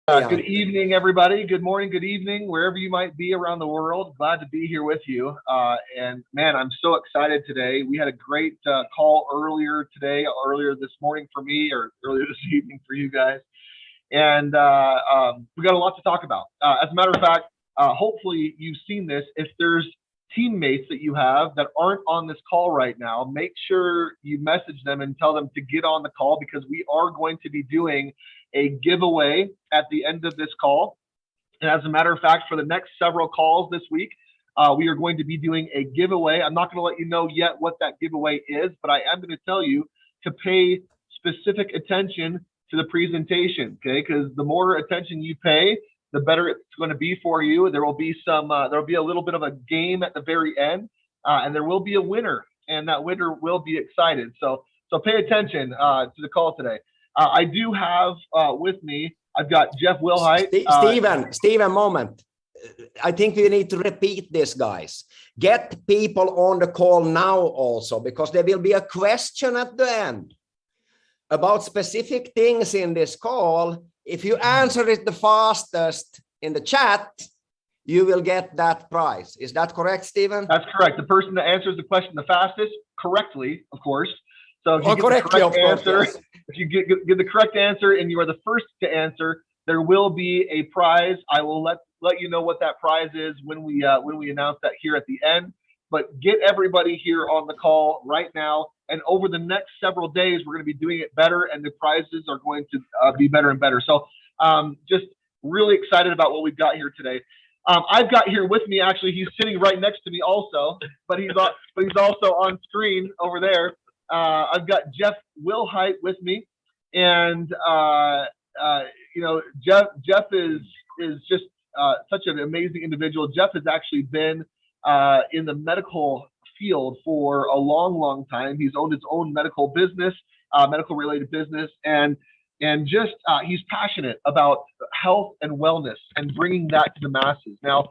Good evening, everybody. Good morning, good evening, wherever you might be around the world. Glad to be here with you. And man, I'm so excited today. We had a great call earlier this morning for me, or earlier this evening for you guys. And we got a lot to talk about. As a matter of fact, hopefully you've seen this. If there's teammates that you have that aren't on this call right now, make sure you message them and tell them to get on the call, because we are going to be doing a giveaway at the end of this call. And as a matter of fact, for the next several calls this week, we are going to be doing a giveaway. I'm not going to let you know yet what that giveaway is, but I am going to tell you to pay specific attention to the presentation, okay? Because the more attention you pay, the better it's going to be for you. There will be there'll be a little bit of a game at the very end, and there will be a winner, and that winner will be excited. So pay attention to the call today. I do have with me, I've got Jeff Wilhite. Steven, moment. I think we need to repeat this, guys. Get people on the call now also, because there will be a question at the end about specific things in this call. If you answer it the fastest in the chat, you will get that prize. Is that correct, Steven? That's correct. The person that answers the question the fastest, correctly, of course. So if you get the correct answer, yes. If you get the correct answer and you are the first to answer, there will be a prize. I will let you know what that prize is when we announce that here at the end. But get everybody here on the call right now, and over the next several days, we're going to be doing it better, and the prizes are going to be better and better. So just really excited about what we've got here today. I've got here with me, actually, he's sitting right next to me also, but he's also on screen over there. I've got Jeff Wilhite with me, and you know, Jeff is just such an amazing individual. Jeff has actually been in the medical field for a long time. He's owned his own medical business, medical related business, and just he's passionate about health and wellness and bringing that to the masses. Now,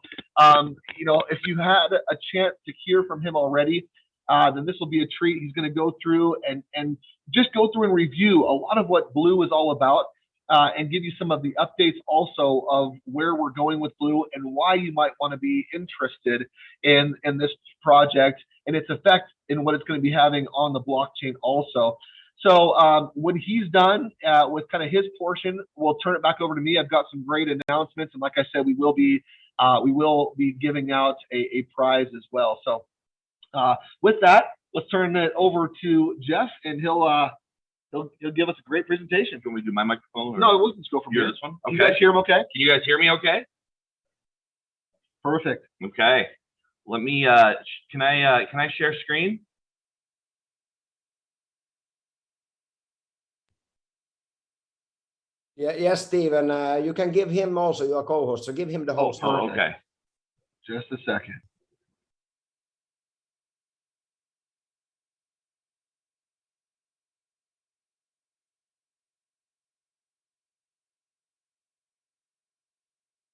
you know, if you had a chance to hear from him already, then this will be a treat. He's going to go through and just go through and review a lot of what Blue is all about, and give you some of the updates also of where we're going with Blue and why you might want to be interested in this project and its effect and what it's going to be having on the blockchain also. So when he's done with kind of his portion, we'll turn it back over to me. I've got some great announcements, and like I said, we will be giving out a prize as well. So with that, let's turn it over to Jeff, and he'll give us a great presentation. Can we do my microphone? Or no, we'll just go from here. This one. Okay. Can you guys hear him okay? Can you guys hear me okay? Perfect. Okay. Let me can I share screen? Yeah, yes, Steven. You can give him also your co-host, so give him the host. Oh, okay. Just a second.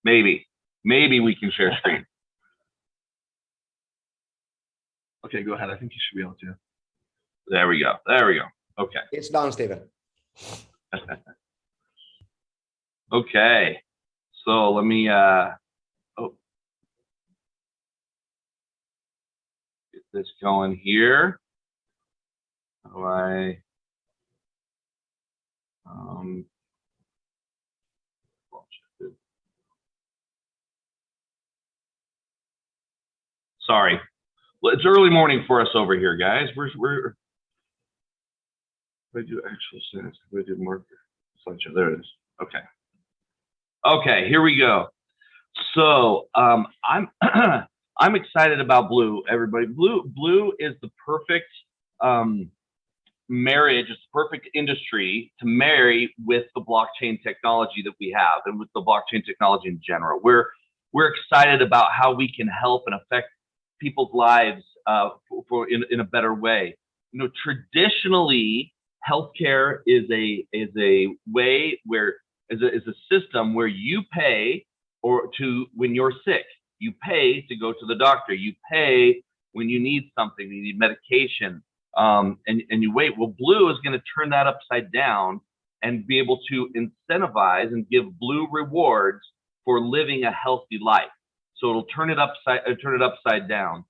Maybe we can share screen. Okay, go ahead. I think you should be able to. There we go. Okay. It's done, Steven. Okay. So let me get this going here. How do I sorry. Well, it's early morning for us over here, guys. We're I do actual sentence. I do marker slideshow. There it is. Okay. Okay, here we go. So I'm I'm excited about Blue, everybody. Blue is the perfect marriage, it's the perfect industry to marry with the blockchain technology that we have and with the blockchain technology in general. We're excited about how we can help and affect people's lives in a better way. You know, traditionally, healthcare is a way where is a system where you pay when you're sick. You pay to go to the doctor. You pay when you need something, you need medication, and you wait. Well, Blue is going to turn that upside down and be able to incentivize and give blue rewards for living a healthy life. So it'll turn it upside down.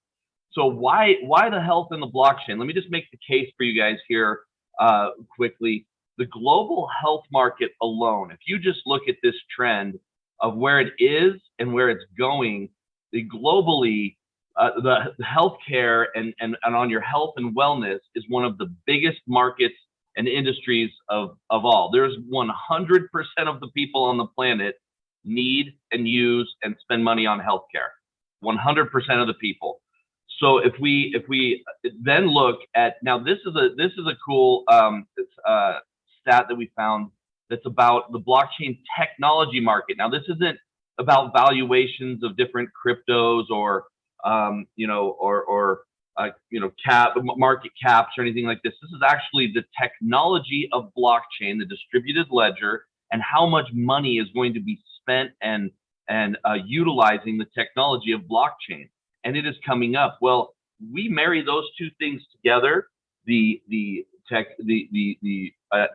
So why the health in the blockchain? Let me just make the case for you guys here quickly. The global health market alone, if you just look at this trend of where it is and where it's going, globally, the healthcare and on your health and wellness is one of the biggest markets and industries of all. There's 100% of the people on the planet need and use and spend money on healthcare. 100% of the people. So if we then look at, now this is a cool stat that we found that's about the blockchain technology market. Now this isn't about valuations of different cryptos or market caps or anything like this. This is actually the technology of blockchain, the distributed ledger, and how much money is going to be spent and utilizing the technology of blockchain. And it is coming up. Well, we marry those two things together: the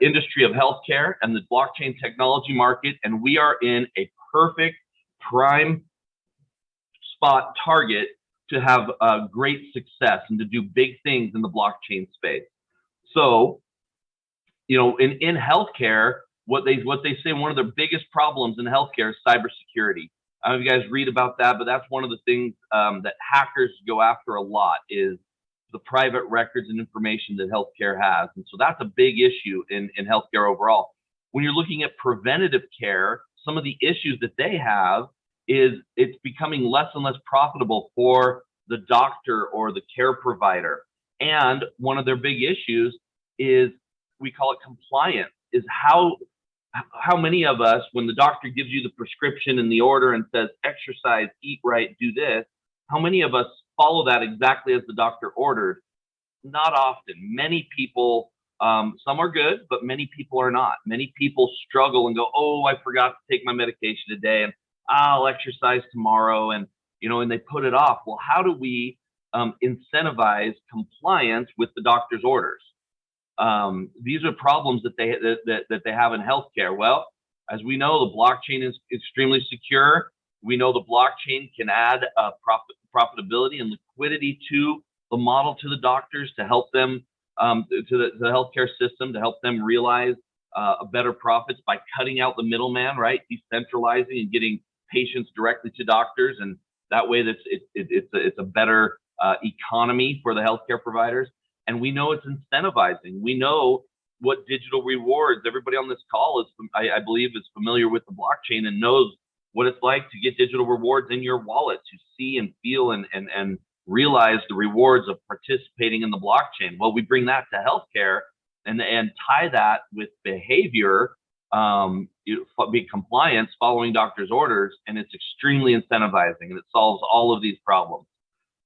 industry of healthcare and the blockchain technology market, and we are in a perfect prime spot target to have great success and to do big things in the blockchain space. So, in healthcare, what they say one of their biggest problems in healthcare is cybersecurity. I don't know if you guys read about that, but that's one of the things that hackers go after a lot, is the private records and information that healthcare has. And so that's a big issue in healthcare overall. When you're looking at preventative care, some of the issues that they have is it's becoming less and less profitable for the doctor or the care provider. And one of their big issues is, we call it compliance, is how many of us, when the doctor gives you the prescription and the order and says, exercise, eat right, do this, how many of us follow that exactly as the doctor ordered? Not often. Many people, some are good, but many people are not. Many people struggle and go, oh, I forgot to take my medication today, and I'll exercise tomorrow, and they put it off. Well, how do we incentivize compliance with the doctor's orders? These are problems that they have in healthcare. Well, as we know, the blockchain is extremely secure. We know the blockchain can add profitability and liquidity to the model, to the doctors, to help them, to the healthcare system, to help them realize better profits by cutting out the middleman, right? Decentralizing and getting patients directly to doctors, and that way it's a better economy for the healthcare providers. And we know it's incentivizing. We know what digital rewards. Everybody on this call is, I believe, is familiar with the blockchain and knows what it's like to get digital rewards in your wallet, to see and feel and realize the rewards of participating in the blockchain. Well, we bring that to healthcare and tie that with behavior, be compliance, following doctor's orders, and it's extremely incentivizing, and it solves all of these problems.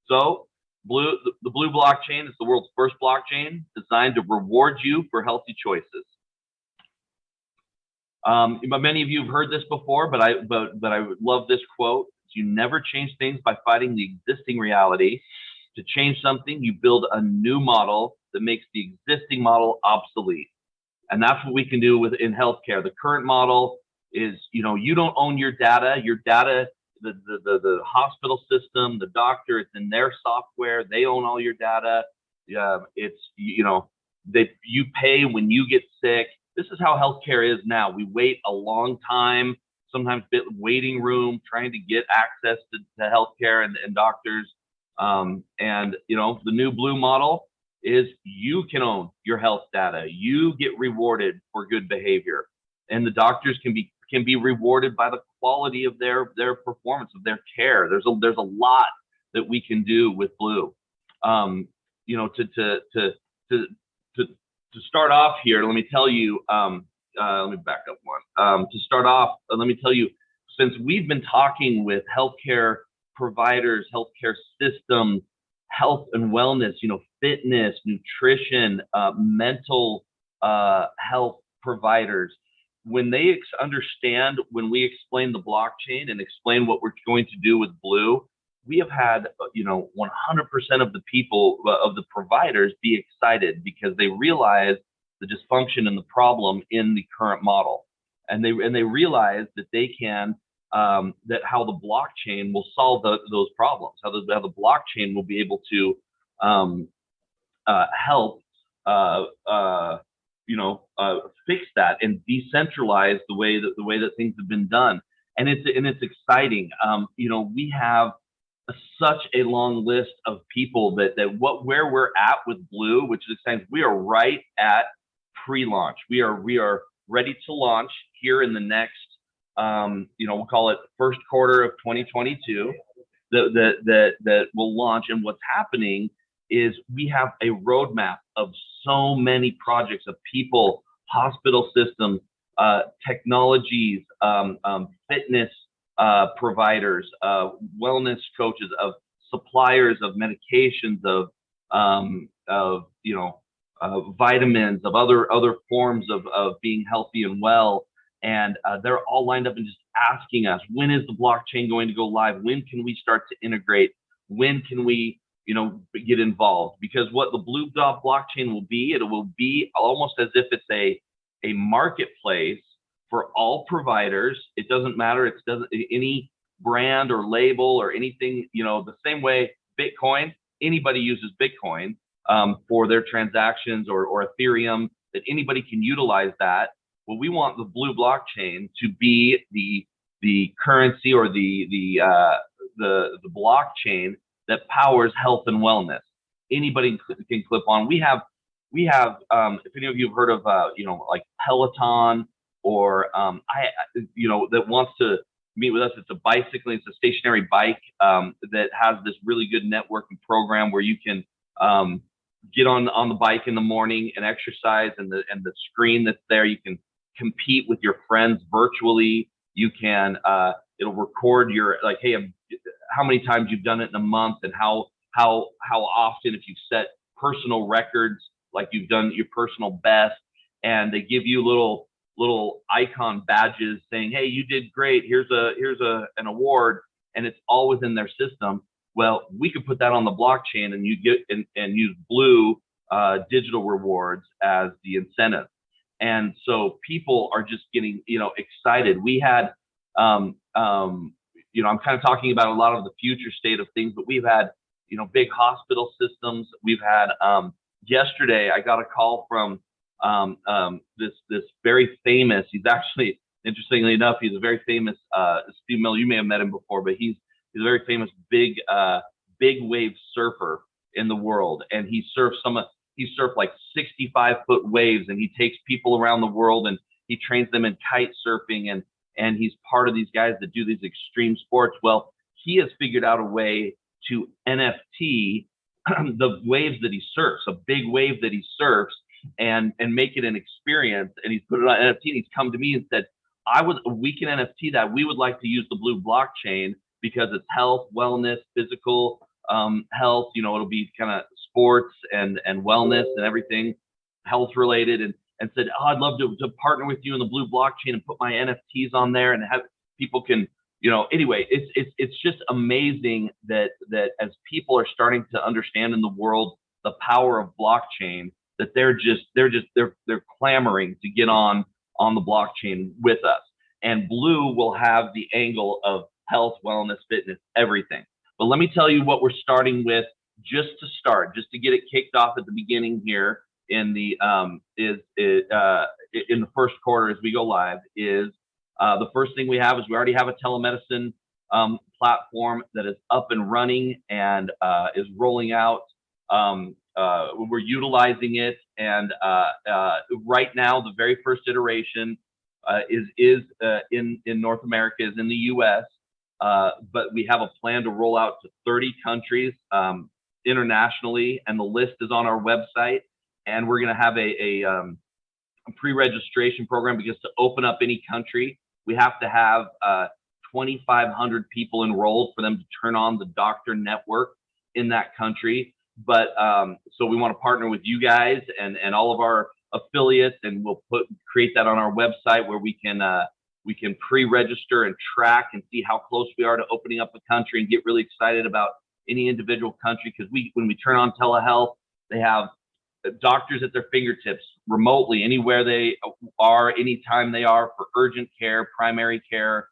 So the Blue blockchain is the world's first blockchain designed to reward you for healthy choices. Many of you have heard this before, but I love this quote: "You never change things by fighting the existing reality. To change something, you build a new model that makes the existing model obsolete." And that's what we can do in healthcare. The current model is, you don't own your data. Your data, the hospital system, the doctor, it's in their software. They own all your data. It's, you pay when you get sick. This is how healthcare is now. We wait a long time, sometimes waiting room, trying to get access to healthcare and doctors. The new Blue model is you can own your health data. You get rewarded for good behavior, and the doctors can be rewarded by the quality of their performance, of their care. There's a lot that we can do with Blue. To start off here, let me tell you. Let me back up one. To start off, let me tell you, since we've been talking with healthcare providers, healthcare systems, health and wellness, fitness, nutrition, mental health providers, when they understand, when we explain the blockchain and explain what we're going to do with Blue, we have had 100% of the people, of the providers, be excited because they realize the dysfunction and the problem in the current model. And they realize that they can, that how the blockchain will solve those problems, how the blockchain will be able to help fix that and decentralize the way that things have been done. And it's exciting. We have such a long list of people where we're at with Blue, which is exciting. We are right at pre-launch. We are ready to launch here in the next, we'll call it first quarter of 2022. That will launch. And what's happening is we have a roadmap of so many projects of people, hospital systems, technologies, fitness providers, wellness coaches, of suppliers of medications, of vitamins, of other forms of being healthy and well. And they're all lined up and just asking us, when is the blockchain going to go live? When can we start to integrate? When can we get involved? Because what the Blue Dot blockchain will be, it will be almost as if it's a marketplace for all providers. It doesn't matter. It doesn't any brand or label or anything, the same way Bitcoin, anybody uses Bitcoin for their transactions, or Ethereum, that anybody can utilize that. Well, we want the Blue blockchain to be the currency or the blockchain that powers health and wellness. Anybody can clip on. We have if any of you have heard of like Peloton, or that wants to meet with us. It's a bicycling, it's a stationary bike that has this really good networking program where you can get on the bike in the morning and exercise, and the screen that's there, you can compete with your friends virtually. You can it'll record your, like, hey, how many times you've done it in a month, and how often, if you've set personal records, like you've done your personal best, and they give you little icon badges saying, hey, you did great, here's an award, and it's all within their system. Well, we could put that on the blockchain, and you get and use Blue digital rewards as the incentive. And so people are just getting excited. We had I'm kind of talking about a lot of the future state of things, but we've had big hospital systems. We've had yesterday I got a call from this very famous, he's actually, interestingly enough, he's a very famous Steve Miller. You may have met him before, but he's a very famous big wave surfer in the world, and he surfed like 65-foot waves, and he takes people around the world, and he trains them in kite surfing, and he's part of these guys that do these extreme sports. Well, he has figured out a way to NFT the waves that he surfs, a big wave that he surfs, and make it an experience. And he's put it on NFT, and he's come to me and said, we can NFT that. We would like to use the Blue blockchain because it's health, wellness, physical health. It'll be kind of sports and wellness and everything health related, and said, oh, I'd love to partner with you in the Blue blockchain and put my NFTs on there, and have people can, anyway, it's just amazing that as people are starting to understand in the world the power of blockchain, that they're clamoring to get on the blockchain with us. And Blue will have the angle of health, wellness, fitness, everything. But let me tell you what we're starting with, just to get it kicked off at the beginning here in the in the first quarter as we go live, is the first thing we have is we already have a telemedicine platform that is up and running and is rolling out. We're utilizing it, and right now the very first iteration is in North America, is in the U.S., but we have a plan to roll out to 30 countries internationally, and the list is on our website. And we're going to have a pre-registration program, because to open up any country, we have to have 2,500 people enrolled for them to turn on the doctor network in that country. But so we want to partner with you guys and all of our affiliates, and we'll create that on our website, where we can pre-register and track and see how close we are to opening up a country, and get really excited about any individual country. Because when we turn on telehealth, they have doctors at their fingertips remotely, anywhere they are, anytime they are, for urgent care, primary care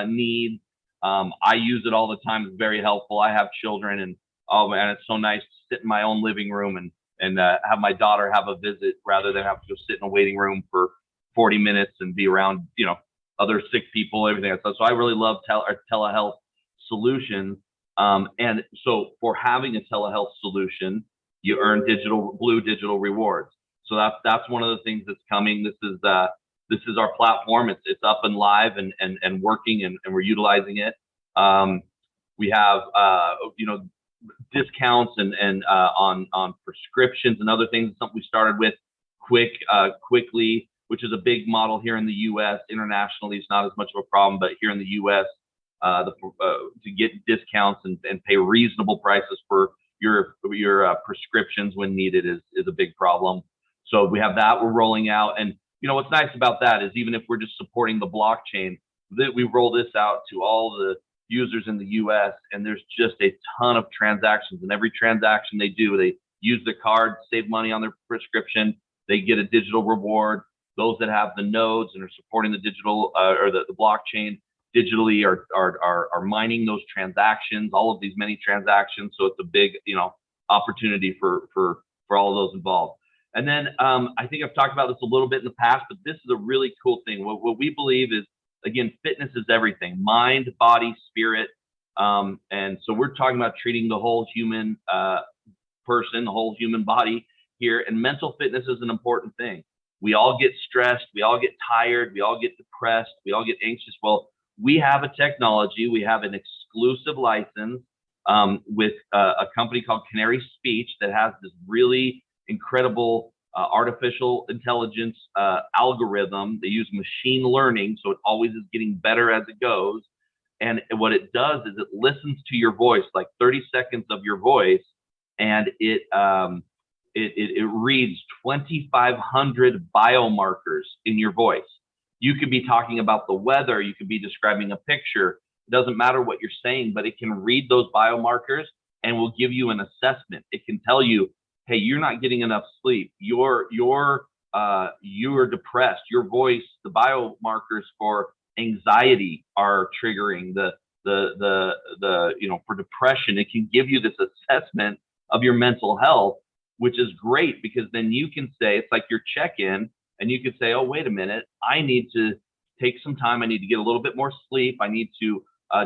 needs. I use it all the time. It's very helpful. I have children, and oh man, it's so nice to sit in my own living room and have my daughter have a visit rather than have to go sit in a waiting room for 40 minutes and be around, you know, other sick people, everything else. So I really love telehealth solutions. And so for having a telehealth solution, you earn blue digital rewards. So that's one of the things that's coming. This is our platform. It's up and live and working, and we're utilizing it. We have you know, discounts and on prescriptions and other things. Something we started with quickly, which is a big model here in the U.S. Internationally, it's not as much of a problem, but here in the U.S., to get discounts and pay reasonable prices for your prescriptions when needed is a big problem. So we have that we're rolling out. And you know what's nice about that is, even if we're just supporting the blockchain, that we roll this out to all the users in the US, and there's just a ton of transactions, and every transaction they do, they use the card, save money on their prescription, they get a digital reward. Those that have the nodes and are supporting the digital or the blockchain digitally are mining those transactions, all of these many transactions. So it's a big, you know, opportunity for all of those involved. And then I think I've talked about this a little bit in the past, but this is a really cool thing. What we believe is, again, fitness is everything: mind, body, spirit. And so we're talking about treating the whole human person, the whole human body here. And mental fitness is an important thing. We all get stressed, we all get tired, we all get depressed, we all get anxious. Well, we have a technology, we have an exclusive license with a company called Canary Speech that has this really incredible artificial intelligence algorithm. They use machine learning, so it always is getting better as it goes. And what it does is it listens to your voice, like 30 seconds of your voice, and it reads 2,500 biomarkers in your voice. You could be talking about the weather, you could be describing a picture. It doesn't matter what you're saying, but it can read those biomarkers and will give you an assessment. It can tell you, hey, you're not getting enough sleep. You're depressed. Your voice, the biomarkers for anxiety are triggering the you know, for depression. It can give you this assessment of your mental health, which is great, because then you can say, it's like your check-in, and you could say, oh, wait a minute, I need to take some time. I need to get a little bit more sleep. I need to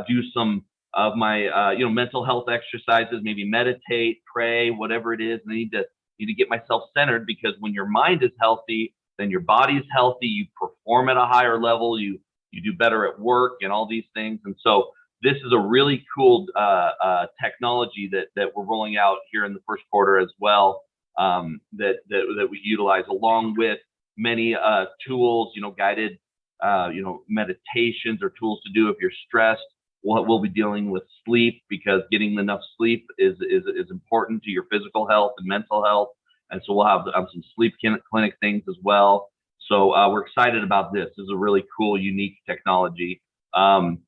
do some of my you know, mental health exercises, maybe meditate, pray, whatever it is. And I need to get myself centered, because when your mind is healthy, then your body is healthy. You perform at a higher level. You do better at work and all these things. And so this is a really cool technology that we're rolling out here in the first quarter as well, that we utilize, along with many tools, you know, guided you know, meditations or tools to do if you're stressed. We'll be dealing with sleep, because getting enough sleep is important to your physical health and mental health. And so we'll have some sleep clinic things as well. So we're excited about this. This is a really cool, unique technology. And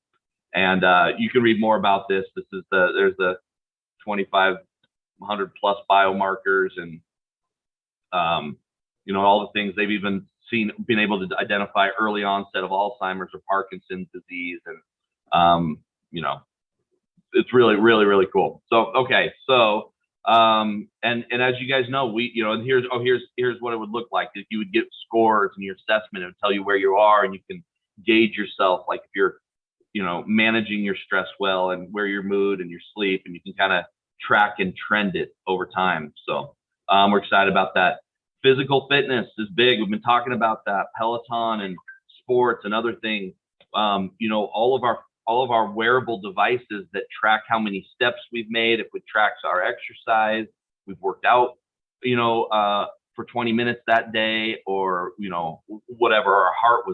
you can read more about this. There's the 2,500 plus biomarkers, and you know, all the things they've even been able to identify early onset of Alzheimer's or Parkinson's disease. And you know, it's really, really, really cool. So okay, so and as you guys know, we, you know, and here's what it would look like if you would get scores in your assessment. It would tell you where you are, and you can gauge yourself, like if you're, you know, managing your stress well, and where your mood and your sleep, and you can kind of track and trend it over time. So we're excited about that. Physical fitness is big. We've been talking about that, Peloton and sports and other things. You know, all of our wearable devices that track how many steps we've made, if it tracks our exercise, we've worked out, you know, for 20 minutes that day, or, you know, whatever, our heart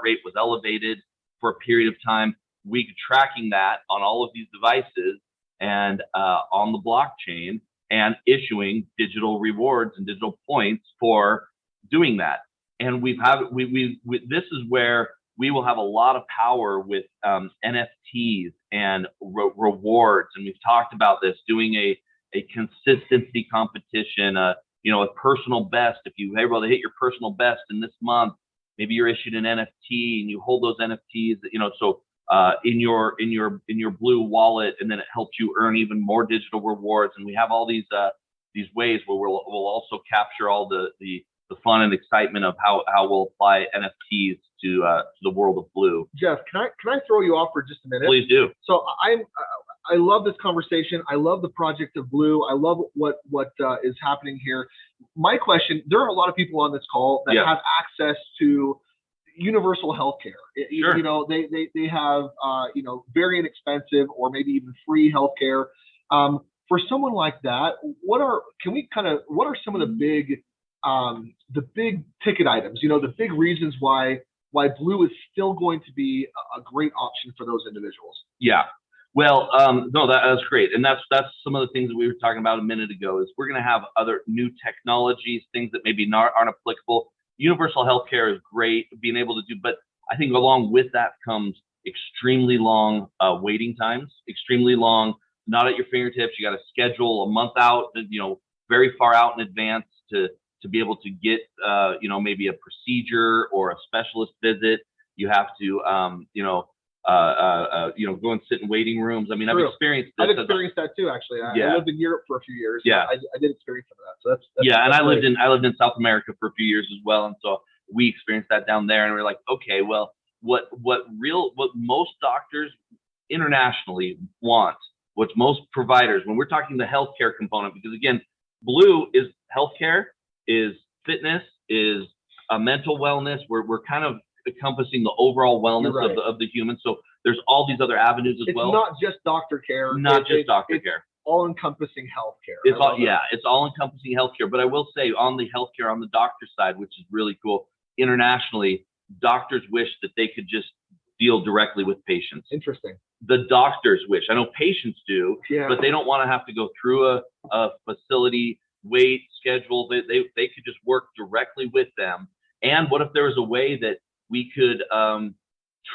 rate was elevated for a period of time. We could tracking that on all of these devices and on the blockchain, and issuing digital rewards and digital points for doing that. And this is where we will have a lot of power with NFTs and rewards. And we've talked about this, doing a consistency competition, a personal best. If you were able to hit your personal best in this month, maybe you're issued an NFT and you hold those NFTs, so in your Blue wallet, and then it helps you earn even more digital rewards. And we have all these ways where we'll also capture all the fun and excitement of how we'll apply NFTs to the world of Blue. Jeff, can I throw you off for just a minute? Please do. So I love this conversation. I love the project of Blue. I love what is happening here. My question: there are a lot of people on this call that have access to universal healthcare. Sure. They have very inexpensive or maybe even free healthcare. For someone like that, what are some of the big ticket items? The big reasons why Blue is still going to be a great option for those individuals. Yeah. Well, no, that's great. And that's some of the things that we were talking about a minute ago, is we're going to have other new technologies, things that maybe aren't applicable. Universal healthcare is great, being able to do, but I think along with that comes extremely long waiting times, extremely long, not at your fingertips. You got to schedule a month out, very far out in advance to be able to get, maybe a procedure or a specialist visit. You have to, go and sit in waiting rooms. I mean, True. I've experienced this. I've experienced that too, actually. I lived in Europe for a few years. Yeah. I did experience some of that. So that's and that's I lived in South America for a few years as well. And so we experienced that down there, and we're like, okay, well, what most doctors internationally want, what most providers, when we're talking the healthcare component, because again, Blue is healthcare, is fitness, is mental wellness. We're kind of encompassing the overall wellness of the human. So there's all these other avenues as well. It's not just doctor care. Not just doctor care. All-encompassing healthcare. It's all-encompassing healthcare. But I will say, on the healthcare, on the doctor side, which is really cool, internationally, doctors wish that they could just deal directly with patients. Interesting. The doctors wish. I know patients do, Yeah. but they don't want to have to go through a facility, wait, schedule. They could just work directly with them. And what if there was a way that we could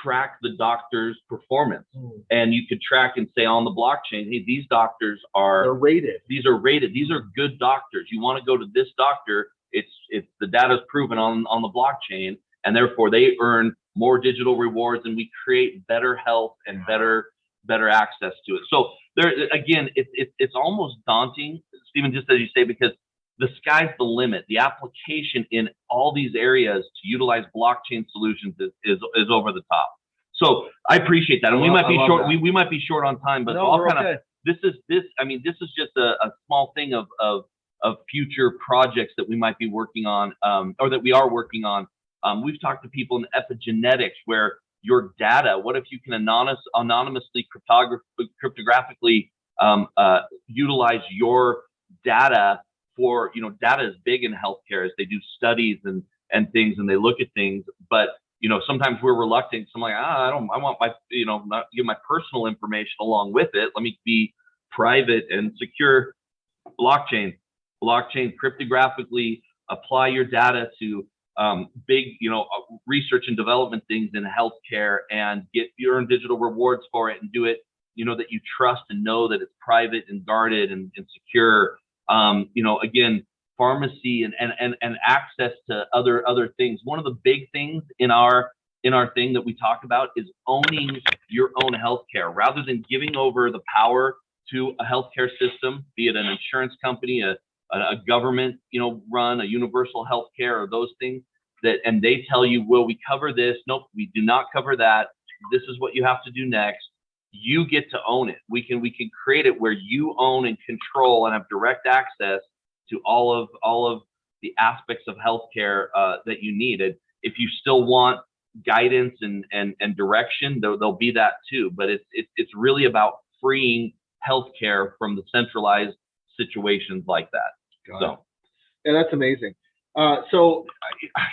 track the doctor's performance, and you could track and say on the blockchain, hey, these doctors They're rated. These are rated. These are good doctors. You want to go to this doctor. It's the data's proven on the blockchain, and therefore they earn more digital rewards, and we create better health and better access to it. So there again, it's almost daunting, Stephen, just as you say, because the sky's the limit. The application in all these areas to utilize blockchain solutions is over the top. So I appreciate that, and we might be short. We might be short on time, but this is just a small thing of future projects that we might be working on, or that we are working on. We've talked to people in epigenetics where your data. What if you can anonymously cryptographically utilize your data? For data is big in healthcare as they do studies and things, and they look at things, but sometimes we're reluctant. So I'm like, I want my not give my personal information along with it. Let me be private and secure. Blockchain cryptographically apply your data to big research and development things in healthcare, and get your own digital rewards for it, and do it that you trust and know that it's private and guarded and secure. Again, pharmacy and access to other things. One of the big things in our thing that we talk about is owning your own healthcare, rather than giving over the power to a healthcare system, be it an insurance company, a government, run, a universal healthcare, or those things and they tell you, well, we cover this. Nope, we do not cover that. This is what you have to do next. You get to own it. We can create it where you own and control and have direct access to all of the aspects of healthcare that you need. And if you still want guidance and direction, there'll be that too. But it's really about freeing healthcare from the centralized situations like that. Yeah, that's amazing. So,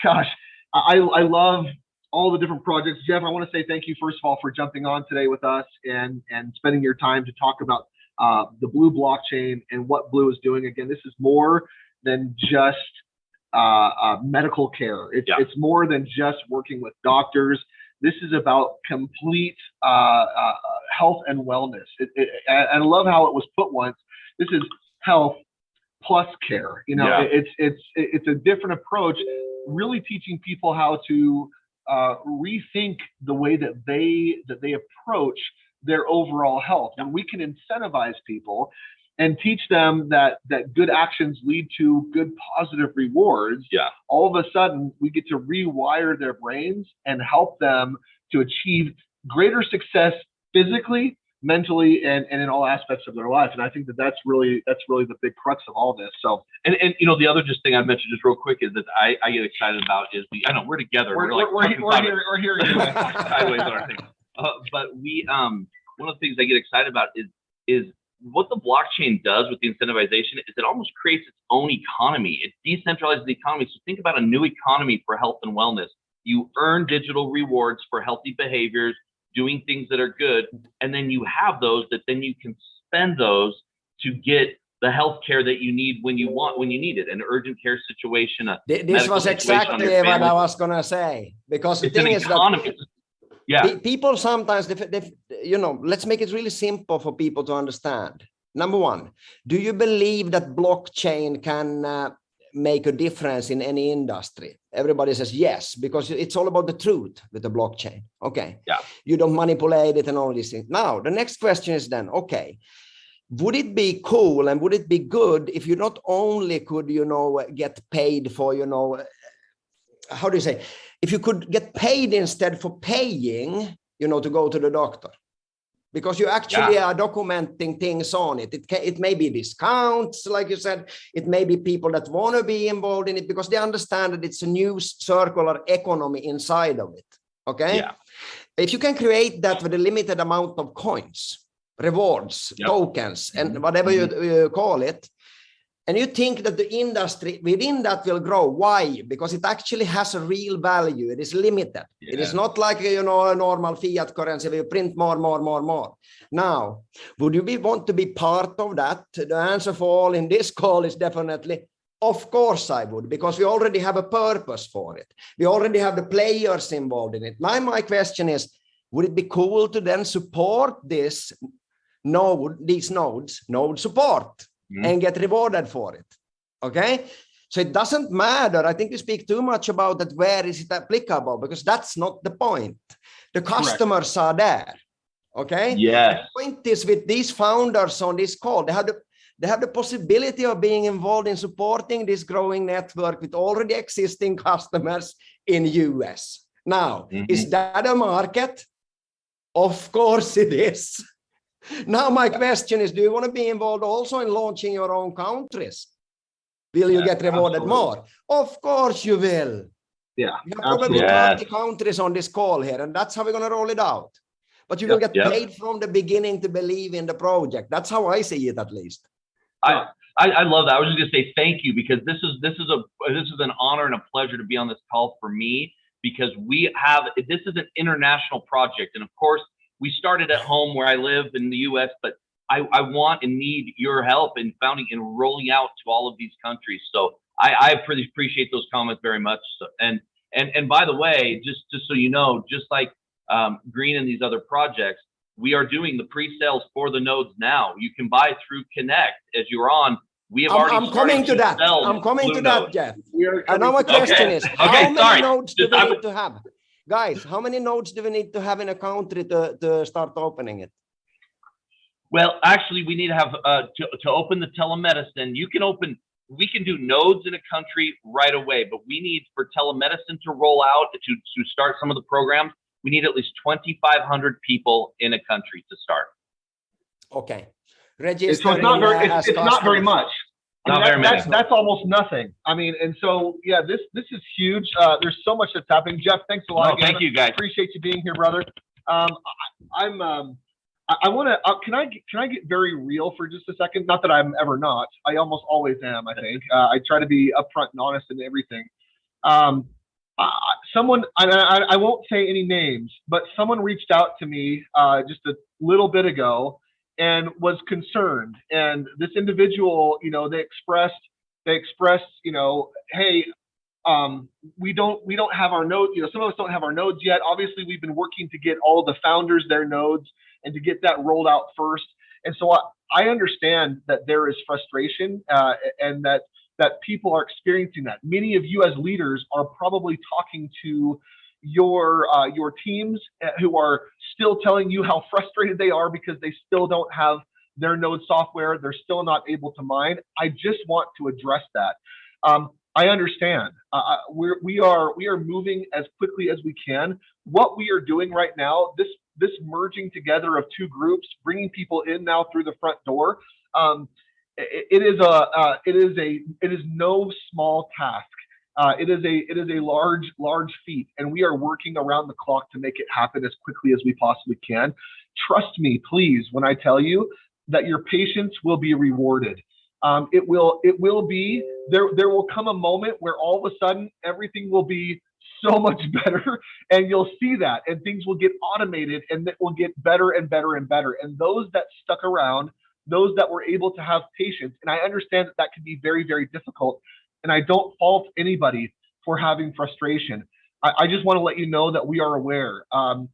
gosh, I love all the different projects. Jeff, I want to say thank you, first of all, for jumping on today with us and spending your time to talk about the Blue blockchain and what Blue is doing. Again, this is more than just medical care. It's more than just working with doctors. This is about complete health and wellness. And I love how it was put once. This is health plus care. You know, Yeah. it's a different approach, really teaching people how to rethink the way that they approach their overall health. And we can incentivize people and teach them that good actions lead to good positive rewards. Yeah. All of a sudden, we get to rewire their brains and help them to achieve greater success physically, mentally, and in all aspects of their life. And I think that's really the big crux of all this. So, and you know, the other just thing I'd mention just real quick is that I get excited about is I know we're together. We're here. Sideways on our thing. But we one of the things I get excited about is what the blockchain does with the incentivization is it almost creates its own economy. It decentralizes the economy. So think about a new economy for health and wellness. You earn digital rewards for healthy behaviors, doing things that are good, and then you have those that then you can spend those to get the health care that you need when you need it, an urgent care situation. This was exactly what I was gonna say, because the thing is that people sometimes, you know, let's make it really simple for people to understand. Number one, do you believe that blockchain can make a difference in any industry? Everybody says yes, because it's all about the truth with the blockchain. Okay. Yeah. You don't manipulate it and all these things. Now, the next question is then, okay, would it be cool and would it be good if you not only could, you know, get paid for, you know, how do you say, if you could get paid instead for paying, you know, to go to the doctor? Because you actually are documenting things on it. It may be discounts, like you said. It may be people that want to be involved in it because they understand that it's a new circular economy inside of it. Okay. Yeah. If you can create that with a limited amount of coins, rewards, tokens, and whatever you call it, and you think that the industry within that will grow. Why? Because it actually has a real value. It is limited. Yeah. It is not like, you know, a normal fiat currency where you print more. Now, would you want to be part of that? The answer for all in this call is definitely, of course I would, because we already have a purpose for it. We already have the players involved in it. Now, my question is, would it be cool to then support this these nodes, node support? And get rewarded for it. Okay, so it doesn't matter. I think we speak too much about that. Where is it applicable? Because that's not the point. The customers are there. Okay. Yes. The point is with these founders on this call, they have the possibility of being involved in supporting this growing network with already existing customers in US. Now, is that a market? Of course it is. Now, my question is, do you want to be involved also in launching your own countries? Will you get rewarded more? Of course you will. Yeah. You have probably 30 countries on this call here, and that's how we're going to roll it out. But you will get paid from the beginning to believe in the project. That's how I see it, at least. I love that. I was just going to say thank you, because this is an honor and a pleasure to be on this call for me, because this is an international project. And of course, we started at home where I live in the US, but I want and need your help in founding and rolling out to all of these countries. So I pretty appreciate those comments very much. So, and by the way, just so you know, just like Green and these other projects, we are doing the pre-sales for the nodes now. You can buy through Connect as you're on. We have already I'm coming to that. I'm coming to that, Jeff. And now my question is, how many nodes do we need to have? Guys, how many nodes do we need to have in a country to start opening it? Well, actually, we need to have to open the telemedicine. We can do nodes in a country right away, but we need for telemedicine to roll out to start some of the programs. We need at least 2,500 people in a country to start. Okay. It's not very much. Not very many. That's almost nothing. I mean, and so yeah, this is huge. There's so much that's happening. Jeff, thanks a lot. Thank you, guys. Appreciate you being here, brother. I want to. Can I get very real for just a second? Not that I'm ever not. I almost always am. I think I try to be upfront and honest in everything. Someone, I won't say any names, but someone reached out to me just a little bit ago and was concerned. And this individual, you know, they expressed, you know, hey, we don't have our nodes. You know, some of us don't have our nodes yet. Obviously, we've been working to get all the founders their nodes and to get that rolled out first. And so I understand that there is frustration and that people are experiencing that. Many of you as leaders are probably talking to your teams who are still telling you how frustrated they are because they still don't have their node software. They're still not able to mine. I just want to address that. I understand. We are moving as quickly as we can. What we are doing right now, this merging together of two groups, bringing people in now through the front door, it is no small task. It is a large feat, and we are working around the clock to make it happen as quickly as we possibly can. Trust me, please, when I tell you that your patience will be rewarded. It will be there. There will come a moment where all of a sudden everything will be so much better, and you'll see that, and things will get automated, and it will get better and better and better. And those that stuck around, those that were able to have patience, and I understand that can be very, very difficult. And I don't fault anybody for having frustration. I just want to let you know that we are aware. Our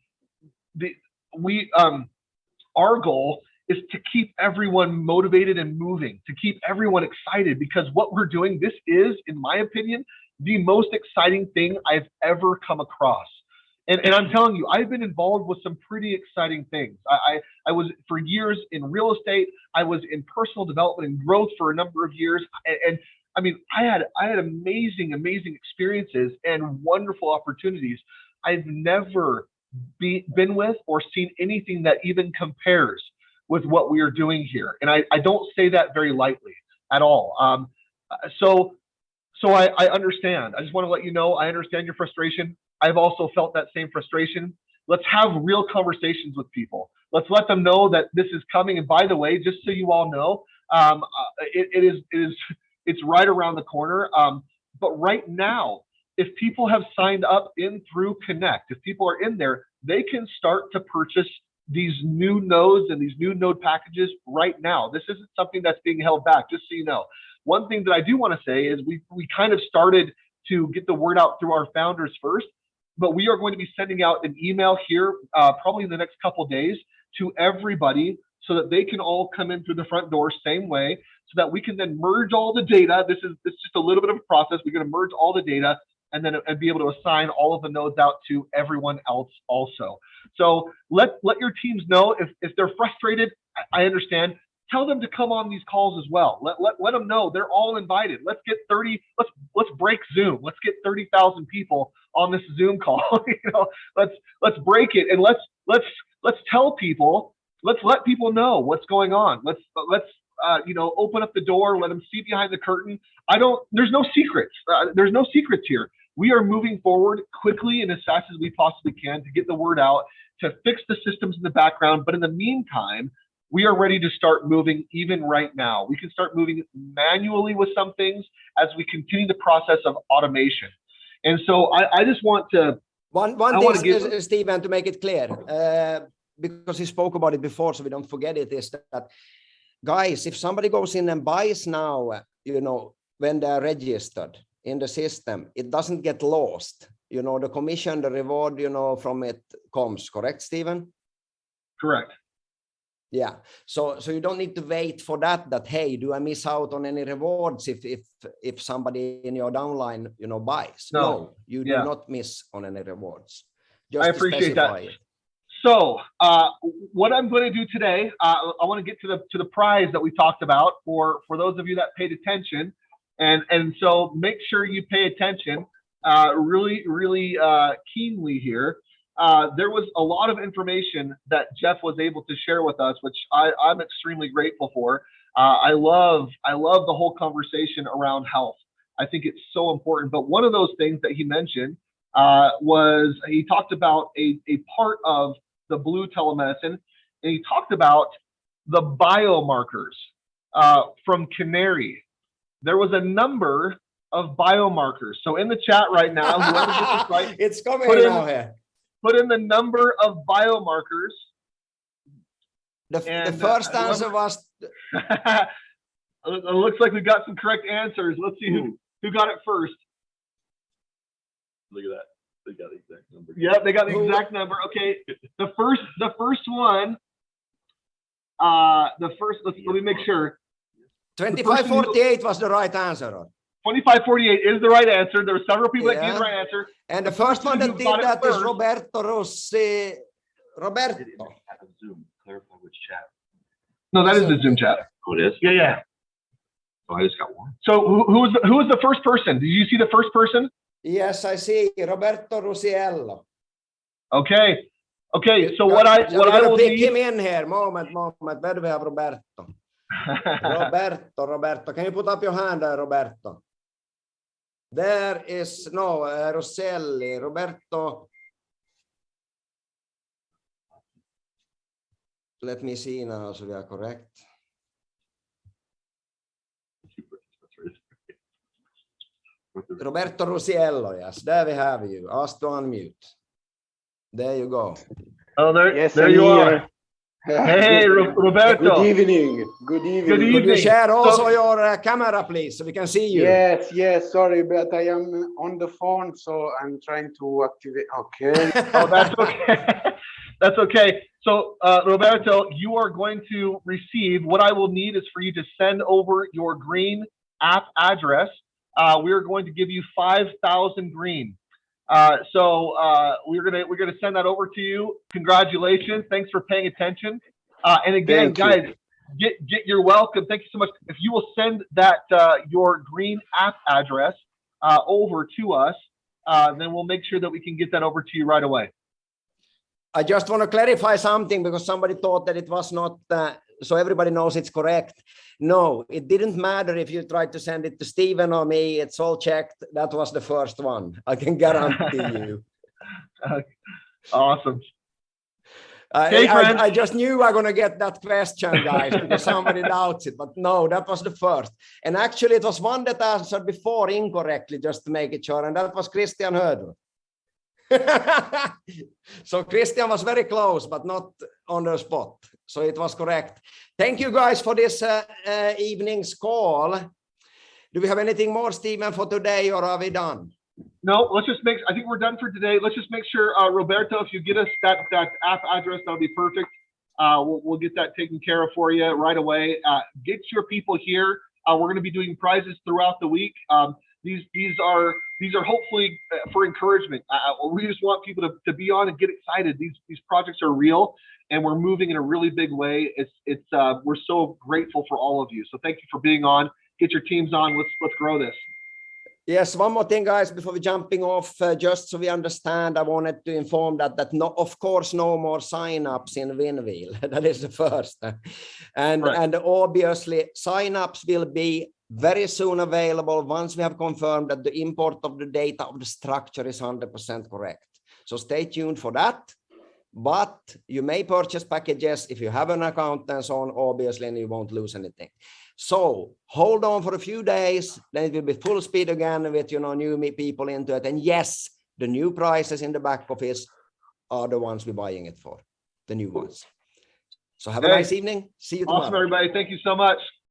goal is to keep everyone motivated and moving, to keep everyone excited, because what we're doing, this is, in my opinion, the most exciting thing I've ever come across. And I'm telling you, I've been involved with some pretty exciting things. I was for years in real estate. I was in personal development and growth for a number of years. And I mean, I had amazing experiences and wonderful opportunities. I've never been with or seen anything that even compares with what we are doing here. And I don't say that very lightly at all. So I understand. I just want to let you know, I understand your frustration. I've also felt that same frustration. Let's have real conversations with people. Let's let them know that this is coming. And by the way, just so you all know, it's right around the corner. But right now, if people have signed up in through Connect, if people are in there, they can start to purchase these new nodes and these new node packages right now. This isn't something that's being held back, just so you know. One thing that I do want to say is we kind of started to get the word out through our founders first, but we are going to be sending out an email here probably in the next couple of days to everybody so that they can all come in through the front door same way, so that we can then merge all the data. This is just a little bit of a process. We're going to merge all the data and then be able to assign all of the nodes out to everyone else also. So let your teams know if they're frustrated. I understand. Tell them to come on these calls as well. Let them know they're all invited. Let's get 30. Let's break Zoom. Let's get 30,000 people on this Zoom call. Let's break it, and let's tell people. Let's let people know what's going on. Let's open up the door. Let them see behind the curtain. There's no secrets. There's no secrets here. We are moving forward quickly and as fast as we possibly can to get the word out, to fix the systems in the background. But in the meantime, we are ready to start moving even right now. We can start moving manually with some things as we continue the process of automation. And so I just want to... One thing, Stephen, to make it clear, because he spoke about it before, so we don't forget it, is that, guys, if somebody goes in and buys now, when they're registered in the system, it doesn't get lost. The commission, the reward, from it comes, correct, Stephen? Correct. Yeah, so you don't need to wait for that, hey, do I miss out on any rewards if somebody in your downline, buys? No, you do not miss on any rewards. Just I appreciate that. It. So what I'm going to do today, I want to get to the prize that we talked about for those of you that paid attention. And so make sure you pay attention really keenly here. There was a lot of information that Jeff was able to share with us, which I'm extremely grateful for. I love the whole conversation around health. I think it's so important. But one of those things that he mentioned was he talked about a part of the Blue telemedicine, and he talked about the biomarkers from Canary. There was a number of biomarkers. So in the chat right now, whoever gets this right, it's coming now here. Put in the number of biomarkers. The first answer was... It looks like we got some correct answers. Let's see who got it first. Look at that. They got the exact number. Yep, they got the exact number. Okay. The first one, the first, let me make sure. 2548 was the right answer. 2548 is the right answer. There were several people that gave the right answer. And the first one that did that is Roberto Rossi. Roberto. Zoom. Clarify which chat. No, that is the Zoom chat. Oh, it is? Yeah, yeah. Oh, I just got one. So who was the first person? Did you see the first person? Yes, I see Roberto Rusiello. Okay. Okay. So what I will pick need... him in here. Moment. Where do we have Roberto? Roberto. Can you put up your hand there, Roberto? There is Rosselli. Roberto. Let me see now, so we are correct. Roberto Rusiello, yes, there we have you. Ask to unmute. There you go. Oh, there, yes, there you are. Hey, Roberto. Good evening. Good evening. Good evening. Could you share also your camera, please, so we can see you? Yes. Sorry, but I am on the phone, so I'm trying to activate. Okay. Oh, that's okay. That's okay. So, Roberto, you are going to receive, what I will need is for you to send over your green app address. We are going to give you 5,000 green. So we're gonna send that over to you. Congratulations. Thanks for paying attention. And again, guys, get your welcome. Thank you so much. If you will send that your green app address over to us, then we'll make sure that we can get that over to you right away. I just want to clarify something because somebody thought that it was not, so everybody knows it's correct. No, it didn't matter if you tried to send it to Stephen or me. It's all checked. That was the first one. I can guarantee you. Awesome. I just knew I'm going to get that question, guys, because somebody doubts it. But no, that was the first. And actually, it was one that I answered before incorrectly, just to make it sure. And that was Christian Hödel. So Christian was very close, but not on the spot. So it was correct. Thank you guys for this evening's call. Do we have anything more, Stephen, for today, or are we done? No, let's just I think we're done for today. Let's just make sure, Roberto, if you get us that app address, that'll be perfect. We'll get that taken care of for you right away. Get your people here. We're going to be doing prizes throughout the week. These are hopefully for encouragement. We just want people to be on and get excited. These projects are real, and we're moving in a really big way. We're so grateful for all of you. So thank you for being on. Get your teams on. Let's grow this. Yes, one more thing, guys, before we jumping off, just so we understand, I wanted to inform that of course, no more sign-ups in WinWheel. That is the first. And obviously, sign-ups will be very soon available once we have confirmed that the import of the data of the structure is 100% correct. So stay tuned for that. But you may purchase packages if you have an account and so on, obviously, and you won't lose anything. So hold on for a few days, then it will be full speed again with, new people into it. And yes, the new prices in the back office are the ones we're buying it for, the new ones. So have a nice evening. See you tomorrow. Awesome, everybody. Thank you so much.